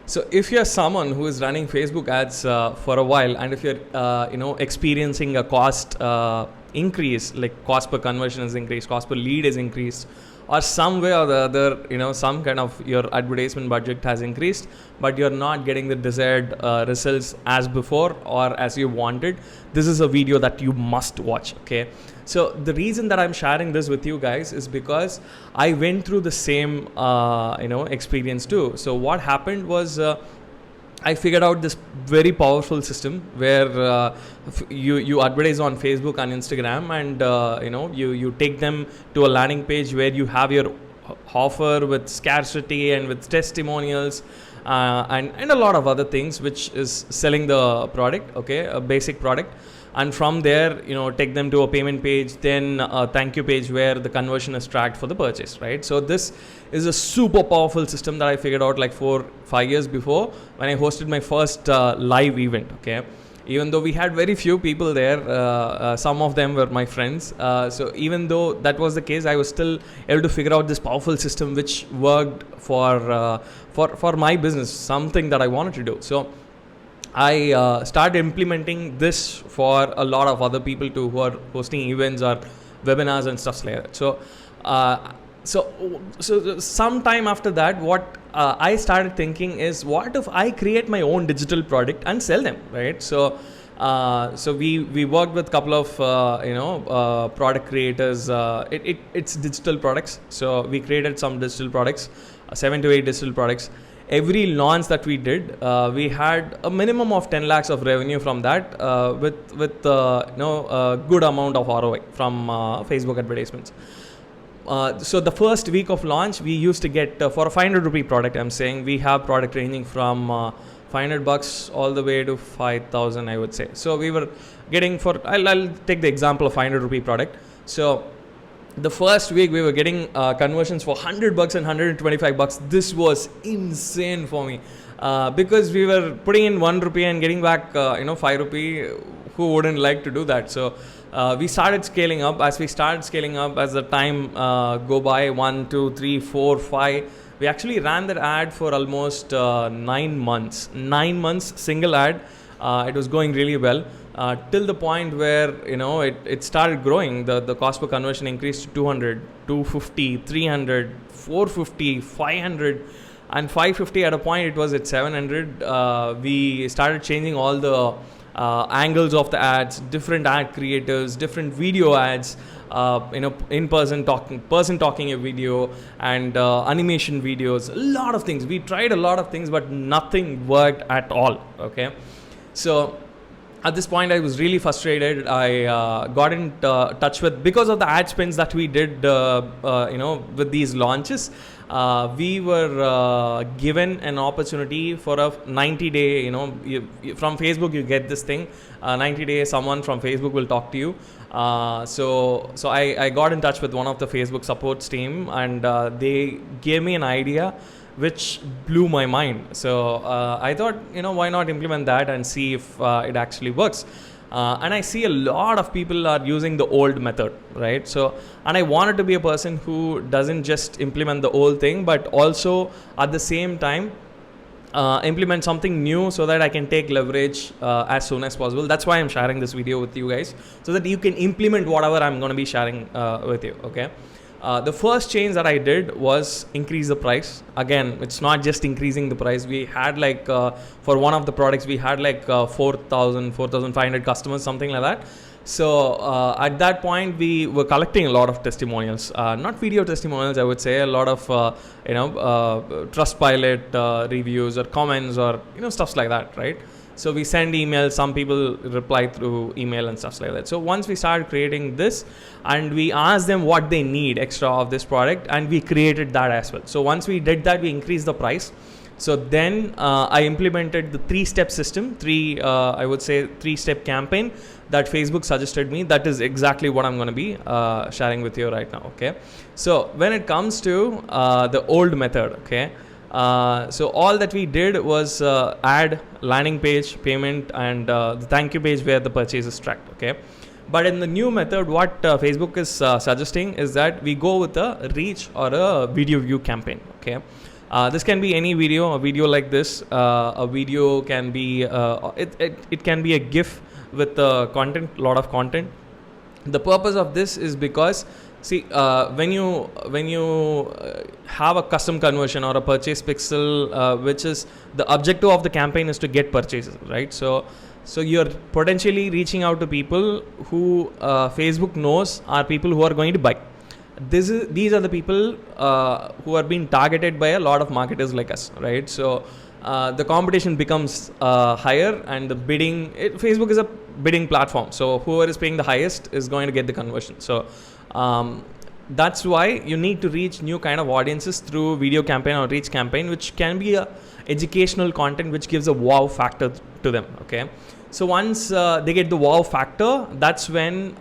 So if you're someone who is running Facebook ads for a while, and if you're experiencing a cost increase, like cost per conversion is increased, cost per lead is increased, or some way or the other, some kind of your advertisement budget has increased, but you're not getting the desired results as before or as you wanted, this is a video that you must watch. Okay, so the reason that I'm sharing this with you guys is because I went through the same experience too. So what happened was I figured out this very powerful system where you advertise on Facebook and Instagram, and you take them to a landing page where you have your offer with scarcity and with testimonials and a lot of other things, which is selling the product, okay, a basic product. And from there, take them to a payment page, then a thank you page where the conversion is tracked for the purchase, right? So this is a super powerful system that I figured out like 4-5 years before when I hosted my first live event, okay? Even though we had very few people there, some of them were my friends. So even though that was the case, I was still able to figure out this powerful system which worked for my business, something that I wanted to do. So I started implementing this for a lot of other people too, who are hosting events or webinars and stuff like that. So some time after that, what I started thinking is, what if I create my own digital product and sell them, right? So we worked with a couple of product creators. It's digital products. So we created some digital products, 7 to 8 digital products. Every launch that we did, we had a minimum of 10 lakhs of revenue from that, with a good amount of ROI from Facebook advertisements. So the first week of launch, we used to get for a 500 rupee product. I'm saying we have product ranging from $500 all the way to 5,000, I would say. So we were getting I'll take the example of 500 rupee product. So the first week we were getting conversions for $100 and $125. This was insane for me because we were putting in 1 rupee and getting back 5 rupee. Who wouldn't like to do that? So we started scaling up. As we started scaling up, as the time go by, 1, 2, 3, 4, 5, we actually ran that ad for almost 9 months. 9 months, single ad. It was going really well. Till the point where it started growing. The cost per conversion increased to 200, 250, 300, 450, 500, and 550. At a point it was at 700. We started changing all the angles of the ads, different ad creators, different video ads, person talking a video, and animation videos, a lot of things. We tried a lot of things, but nothing worked at all. Okay, so at this point, I was really frustrated. I got in touch with, because of the ad spends that we did, with these launches, we were given an opportunity for a 90-day, from Facebook, you get this thing, 90 days, someone from Facebook will talk to you. So I got in touch with one of the Facebook supports team, and they gave me an idea which blew my mind. So I thought, why not implement that and see if it actually works. And I see a lot of people are using the old method, right? So, and I wanted to be a person who doesn't just implement the old thing, but also at the same time implement something new so that I can take leverage as soon as possible. That's why I'm sharing this video with you guys, so that you can implement whatever I'm going to be sharing with you. Okay. The first change that I did was increase the price. Again, it's not just increasing the price. We had for one of the products, we had 4,500 customers, something like that. So at that point, we were collecting a lot of testimonials, not video testimonials, I would say, a lot of Trustpilot reviews or comments or stuff like that, right? So we send emails, some people reply through email and stuff like that. So once we started creating this, and we asked them what they need extra of this product, and we created that as well. So once we did that, we increased the price. So then I implemented the 3-step system, 3-step campaign that Facebook suggested me. That is exactly what I'm going to be sharing with you right now. Okay. So when it comes to the old method, okay. So all that we did was add landing page, payment, and the thank you page where the purchase is tracked. Okay. But in the new method, what Facebook is suggesting is that we go with a reach or a video view campaign. Okay. This can be any video, a video like this. A video can be it can be a GIF with content, lot of content. The purpose of this is because, see, when you have a custom conversion or a purchase pixel, which is the objective of the campaign is to get purchases, right? So you're potentially reaching out to people who Facebook knows are people who are going to buy. These are the people who are being targeted by a lot of marketers like us, right? So the competition becomes higher, and the bidding. Facebook is a bidding platform, so whoever is paying the highest is going to get the conversion. So that's why you need to reach new kind of audiences through video campaign or reach campaign, which can be a educational content which gives a wow factor to them. Okay. So once they get the wow factor, that's when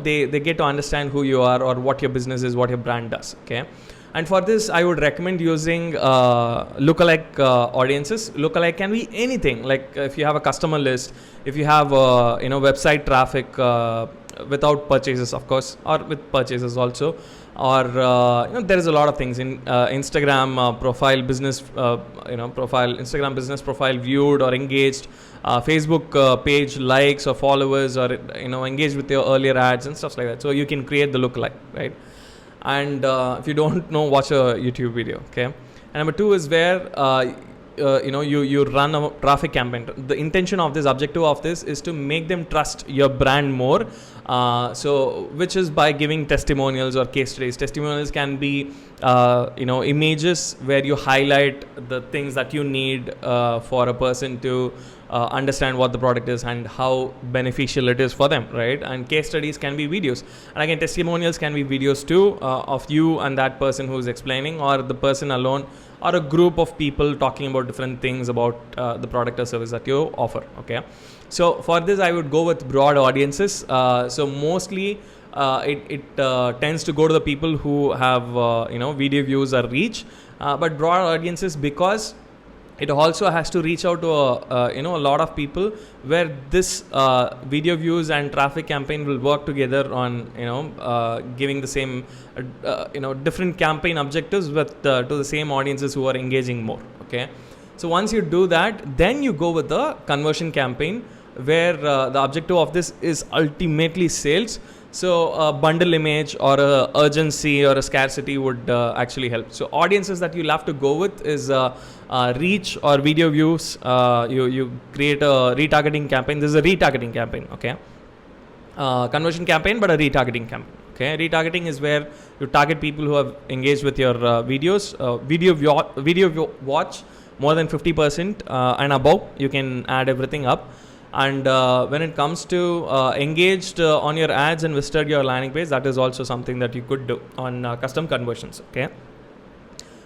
they get to understand who you are or what your business is, what your brand does. Okay, and for this, I would recommend using lookalike audiences. Lookalike can be anything. Like if you have a customer list, if you have website traffic without purchases, of course, or with purchases also, or there is a lot of things in Instagram profile business profile, Instagram business profile viewed or engaged. Facebook page likes or followers, or engaged with your earlier ads and stuff like that. So you can create the lookalike, right? And if you don't know, watch a YouTube video. Okay. And number two is where you run a traffic campaign. The intention of this, objective of this, is to make them trust your brand more. So which is by giving testimonials or case studies. Testimonials can be images where you highlight the things that you need for a person to understand what the product is and how beneficial it is for them, right? And case studies can be videos, and again testimonials can be videos too, of you and that person who's explaining, or the person alone, or a group of people talking about different things about the product or service that you offer. Okay, so for this I would go with broad audiences. So mostly it tends to go to the people who have video views or reach, but broad audiences, because it also has to reach out to a lot of people, where this video views and traffic campaign will work together on giving the same different campaign objectives with to the same audiences who are engaging more. Okay, so once you do that, then you go with the conversion campaign, where the objective of this is ultimately sales. So a bundle image or a urgency or a scarcity would actually help. So audiences that you'll have to go with is reach or video views. You create a retargeting campaign. This is a retargeting campaign. Okay, conversion campaign, but a retargeting campaign. Okay, retargeting is where you target people who have engaged with your videos. Video watch more than 50% and above. You can add everything up. And when it comes to engaged on your ads and visited your landing page, that is also something that you could do on custom conversions. Okay.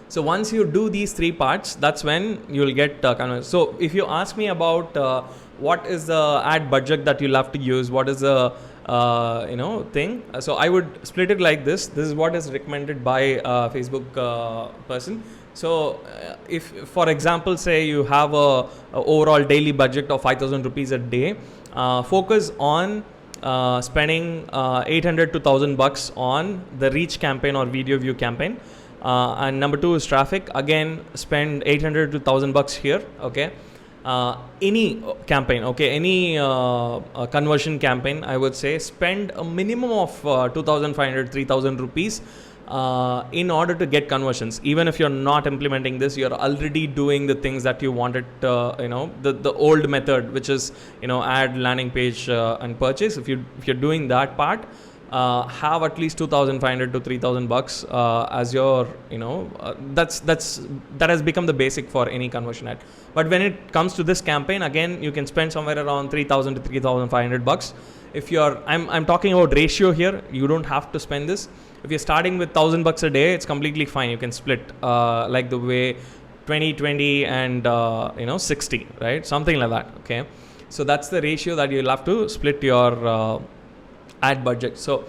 So once you do these three parts, that's when you will get conversions. So if you ask me about what is the ad budget that you'll have to use, what is the thing, so I would split it like this. This is what is recommended by Facebook person. So if, for example, say you have a overall daily budget of 5,000 rupees a day, focus on spending 800 to 1,000 bucks on the reach campaign or video view campaign. And number two is traffic. Again, spend 800 to 1,000 bucks here. Okay. Any campaign, okay, any conversion campaign, I would say spend a minimum of 2,500, 3,000 rupees in order to get conversions. Even if you're not implementing this, you're already doing the things that you wanted, the old method, which is, add, landing page and purchase. If you're doing that part, have at least 2,500 to 3,000 bucks as your, that has become the basic for any conversion ad. But when it comes to this campaign, again, you can spend somewhere around 3,000 to 3,500 bucks. If you're, I'm talking about ratio here. You don't have to spend this. If you're starting with 1,000 bucks a day, it's completely fine. You can split like the way 20 and 60, right? Something like that. Okay, so that's the ratio that you'll have to split your ad budget. So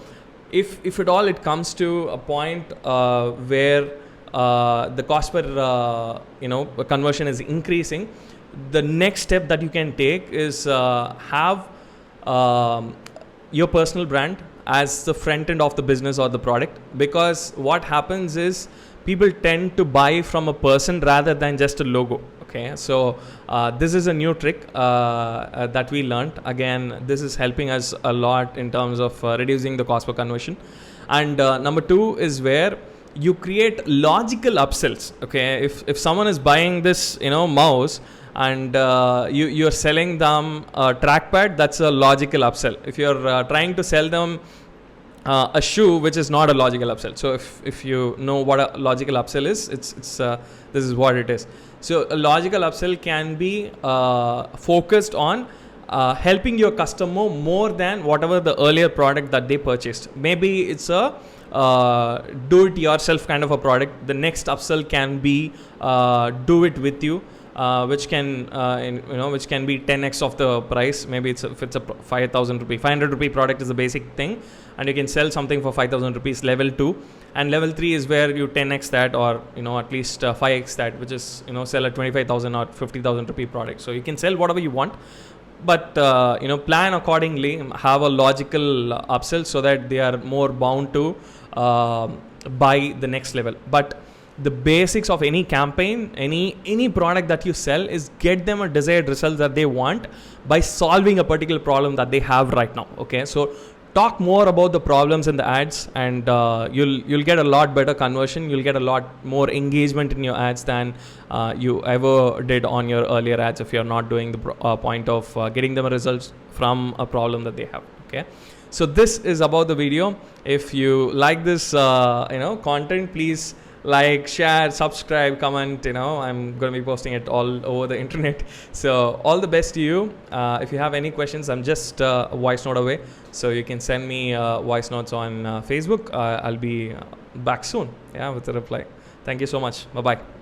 if at all it comes to a point where the cost per conversion is increasing, the next step that you can take is have your personal brand as the front end of the business or the product. Because what happens is people tend to buy from a person rather than just a logo. Okay, so this is a new trick that we learned. Again, this is helping us a lot in terms of reducing the cost per conversion. And number 2 is where you create logical upsells. Okay, if someone is buying this mouse and you're selling them a trackpad, that's a logical upsell. If you're trying to sell them a shoe, which is not a logical upsell. So if you know what a logical upsell is, it's this is what it is. So a logical upsell can be focused on helping your customer more than whatever the earlier product that they purchased. Maybe it's a do-it-yourself kind of a product. The next upsell can be do it with you, which can which can be 10x of the price. Maybe if it's a 5,000 rupee, 500 rupee product is the basic thing, and you can sell something for 5,000 rupees. Level 2 and level 3 is where you 10x that, or at least 5x that, which is sell a 25,000 or 50,000 rupee product. So you can sell whatever you want, but plan accordingly, have a logical upsell so that they are more bound to buy the next level. But the basics of any campaign, any product that you sell, is get them a desired result that they want by solving a particular problem that they have right now. Okay, so talk more about the problems in the ads, and you'll get a lot better conversion. You'll get a lot more engagement in your ads than you ever did on your earlier ads if you're not doing the point of getting them results from a problem that they have. Okay, so this is about the video. If you like this content, please like, share, subscribe, comment. I'm going to be posting it all over the internet. So all the best to you. If you have any questions, I'm just a voice note away, so you can send me voice notes on Facebook. I'll be back soon with a reply. Thank you so much. Bye bye.